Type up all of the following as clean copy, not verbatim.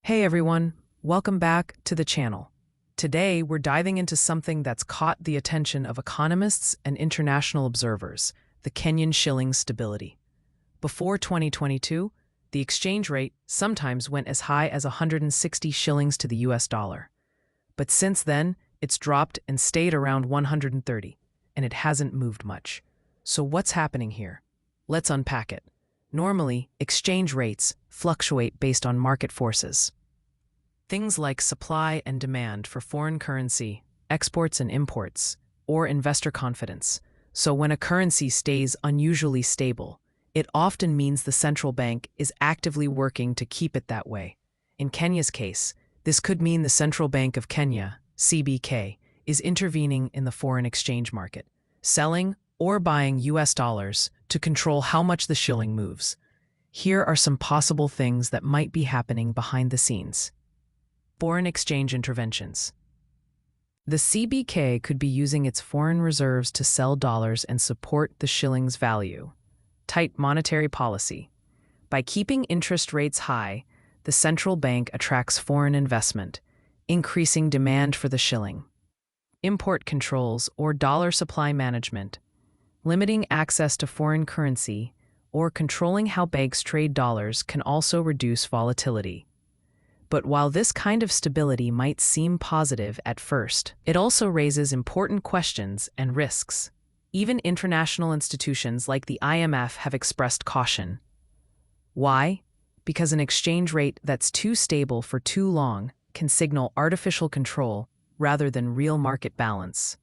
Hey everyone, welcome back to the channel. Today we're diving into something that's caught the attention of economists and international observers, the Kenyan shilling stability. Before 2022, the exchange rate sometimes went as high as 160 shillings to the US dollar. But since then, it's dropped and stayed around 130, and it hasn't moved much. So what's happening here? Let's unpack it. Normally, exchange rates fluctuate based on market forces. Things like supply and demand for foreign currency, exports and imports, or investor confidence. So when a currency stays unusually stable, it often means the central bank is actively working to keep it that way. In Kenya's case, this could mean the Central Bank of Kenya, CBK, is intervening in the foreign exchange market, selling or buying US dollars to control how much the shilling moves. Here are some possible things that might be happening behind the scenes. Foreign exchange interventions. The CBK could be using its foreign reserves to sell dollars and support the shilling's value. Tight monetary policy. By keeping interest rates high, the central bank attracts foreign investment, increasing demand for the shilling. Import controls or dollar supply management. Limiting access to foreign currency or controlling how banks trade dollars can also reduce volatility. But while this kind of stability might seem positive at first, it also raises important questions and risks. Even international institutions like the IMF have expressed caution. Why? Because an exchange rate that's too stable for too long can signal artificial control rather than real market balance.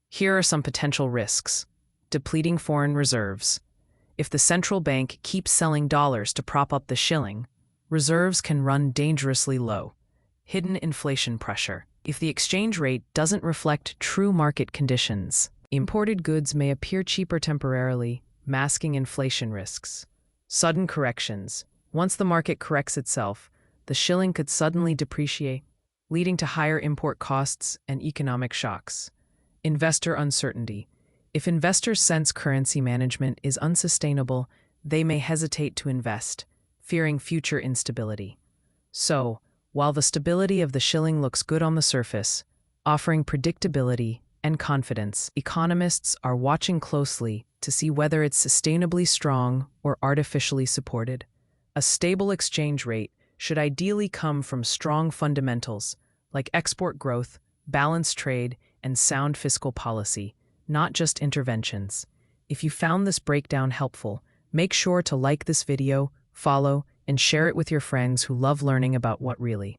Here are some potential risks. Depleting foreign reserves. If the central bank keeps selling dollars to prop up the shilling, reserves can run dangerously low. Hidden inflation pressure. If the exchange rate doesn't reflect true market conditions, imported goods may appear cheaper temporarily, masking inflation risks. Sudden corrections. Once the market corrects itself, the shilling could suddenly depreciate, leading to higher import costs and economic shocks. Investor uncertainty. If investors sense currency management is unsustainable, they may hesitate to invest, fearing future instability. So, while the stability of the shilling looks good on the surface, offering predictability and confidence, economists are watching closely to see whether it's sustainably strong or artificially supported. A stable exchange rate should ideally come from strong fundamentals like export growth, balanced trade, and sound fiscal policy, not just interventions. If you found this breakdown helpful, make sure to like this video, follow, and share it with your friends who love learning about what really